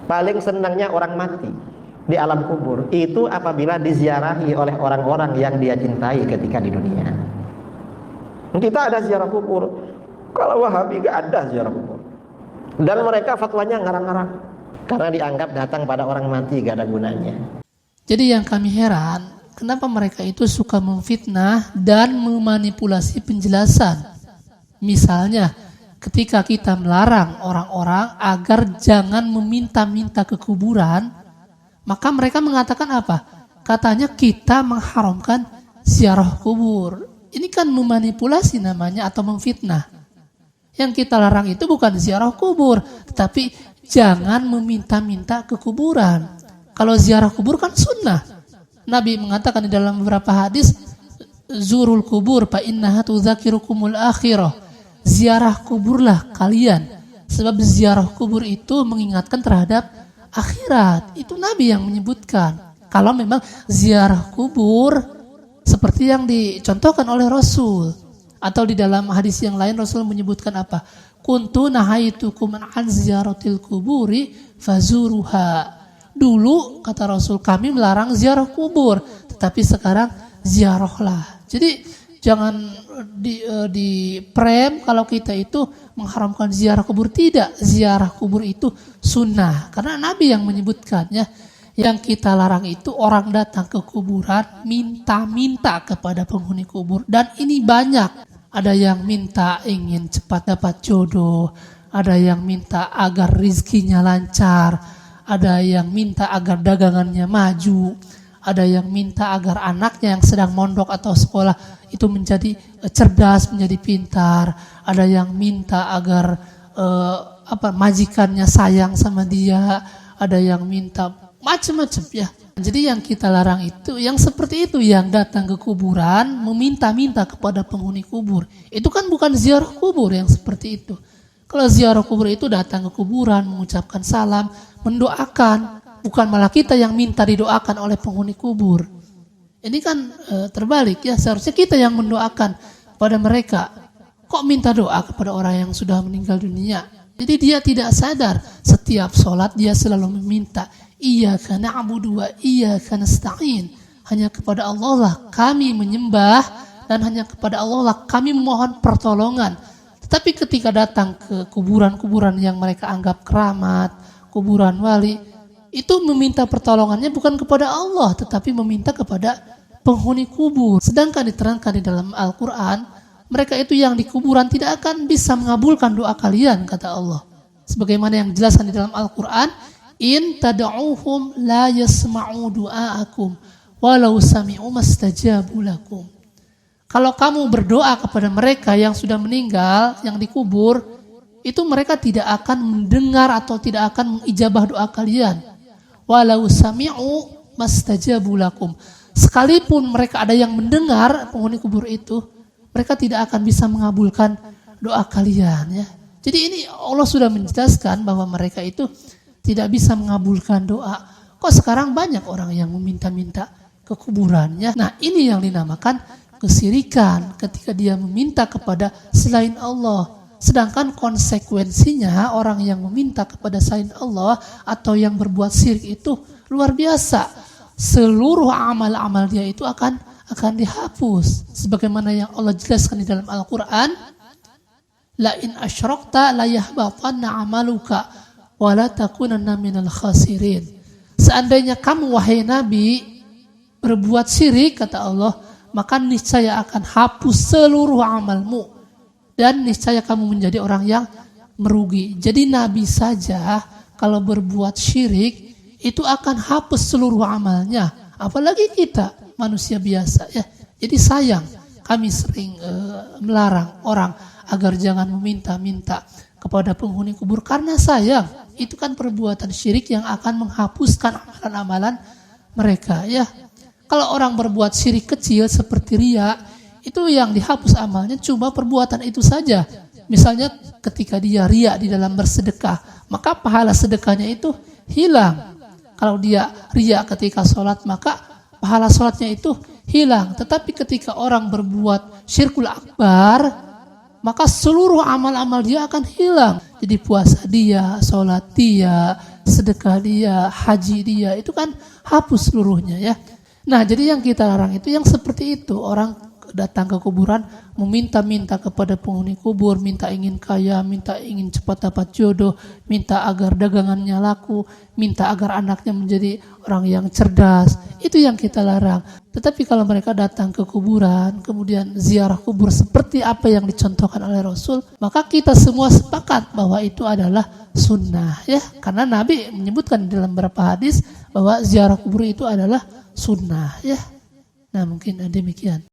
paling senangnya orang mati di alam kubur itu apabila diziarahi oleh orang-orang yang dia cintai ketika di dunia. Kita ada ziarah kubur, kalau Wahabi gak ada ziarah kubur, dan mereka fatwanya ngarang-ngarang karena dianggap datang pada orang mati gak ada gunanya. Jadi yang kami heran, kenapa mereka itu suka memfitnah dan memanipulasi penjelasan. Misalnya, ketika kita melarang orang-orang agar jangan meminta-minta ke kuburan, maka mereka mengatakan apa? Katanya kita mengharamkan ziarah kubur. Ini kan memanipulasi namanya atau memfitnah. Yang kita larang itu bukan ziarah kubur, tetapi jangan meminta-minta ke kuburan. Kalau ziarah kubur kan sunnah. Nabi mengatakan di dalam beberapa hadis, zurul kubur fa innaha tudzakirukumul akhirah. Ziarah kuburlah kalian, sebab ziarah kubur itu mengingatkan terhadap akhirat. Itu Nabi yang menyebutkan. Kalau memang ziarah kubur seperti yang dicontohkan oleh Rasul, atau di dalam hadis yang lain Rasul menyebutkan apa? Kuntu nahaitukum an ziyaratil kuburi fazuruha. Dulu kata Rasul kami melarang ziarah kubur, tetapi sekarang ziarahlah. Jadi jangan di prem kalau kita itu mengharamkan ziarah kubur. Tidak, ziarah kubur itu sunnah karena Nabi yang menyebutkannya. Yang kita larang itu orang datang ke kuburan minta-minta kepada penghuni kubur, dan ini banyak. Ada yang minta ingin cepat dapat jodoh, ada yang minta agar rizkinya lancar, ada yang minta agar dagangannya maju, ada yang minta agar anaknya yang sedang mondok atau sekolah itu menjadi cerdas, menjadi pintar, ada yang minta agar majikannya sayang sama dia, ada yang minta macam-macam ya. Jadi yang kita larang itu yang seperti itu, yang datang ke kuburan meminta-minta kepada penghuni kubur. Itu kan bukan ziarah kubur yang seperti itu. Kalau ziarah kubur itu datang ke kuburan, mengucapkan salam, mendoakan, bukan malah kita yang minta didoakan oleh penghuni kubur. Ini kan terbalik ya, seharusnya kita yang mendoakan pada mereka. Kok minta doa kepada orang yang sudah meninggal dunia? Jadi dia tidak sadar, setiap sholat dia selalu meminta, iyyaka na'budu wa iyyaka nasta'in. Hanya kepada Allah lah kami menyembah, dan hanya kepada Allah lah kami memohon pertolongan. Tetapi ketika datang ke kuburan-kuburan yang mereka anggap keramat, kuburan wali, itu meminta pertolongannya bukan kepada Allah, tetapi meminta kepada penghuni kubur. Sedangkan diterangkan di dalam Al-Quran, mereka itu yang di kuburan tidak akan bisa mengabulkan doa kalian, kata Allah. Sebagaimana yang dijelaskan di dalam Al-Quran, in tad'uhum la yasma'u du'aakum walau sami'u mastajabu lakum. Kalau kamu berdoa kepada mereka yang sudah meninggal, yang dikubur, itu mereka tidak akan mendengar atau tidak akan mengijabah doa kalian. Walau sami'u mastajabu lakum. Sekalipun mereka ada yang mendengar penghuni kubur itu, mereka tidak akan bisa mengabulkan doa kalian ya. Jadi ini Allah sudah menjelaskan bahwa mereka itu tidak bisa mengabulkan doa. Kok sekarang banyak orang yang meminta-minta ke kuburannya. Nah ini yang dinamakan kesirikan ketika dia meminta kepada selain Allah. Sedangkan konsekuensinya orang yang meminta kepada selain Allah atau yang berbuat syirik itu luar biasa. Seluruh amal-amal dia itu akan dihapus. Sebagaimana yang Allah jelaskan di dalam Al-Quran, la in asyrakta la yahbatanna amaluka wala takunanna minal khasirin. Seandainya kamu wahai Nabi berbuat syirik, kata Allah, maka niscaya akan hapus seluruh amalmu dan niscaya kamu menjadi orang yang merugi. Jadi Nabi saja kalau berbuat syirik itu akan hapus seluruh amalnya, apalagi kita manusia biasa ya. Jadi sayang kami sering melarang orang agar jangan meminta-minta kepada penghuni kubur karena sayang itu kan perbuatan syirik yang akan menghapuskan amalan-amalan mereka ya. Kalau orang berbuat syirik kecil seperti riya, itu yang dihapus amalnya cuma perbuatan itu saja. Misalnya ketika dia riya di dalam bersedekah, maka pahala sedekahnya itu hilang. Kalau dia riya ketika sholat, maka pahala sholatnya itu hilang. Tetapi ketika orang berbuat syirkul akbar, maka seluruh amal-amal dia akan hilang. Jadi puasa dia, sholat dia, sedekah dia, haji dia, itu kan hapus seluruhnya ya. Nah, jadi yang kita larang itu yang seperti itu. Orang datang ke kuburan meminta-minta kepada penghuni kubur, minta ingin kaya, minta ingin cepat dapat jodoh, minta agar dagangannya laku, minta agar anaknya menjadi orang yang cerdas. Itu yang kita larang. Tetapi kalau mereka datang ke kuburan, kemudian ziarah kubur seperti apa yang dicontohkan oleh Rasul, maka kita semua sepakat bahwa itu adalah sunnah ya. Karena Nabi menyebutkan dalam beberapa hadis bahwa ziarah kubur itu adalah sunnah ya. Nah, mungkin demikian.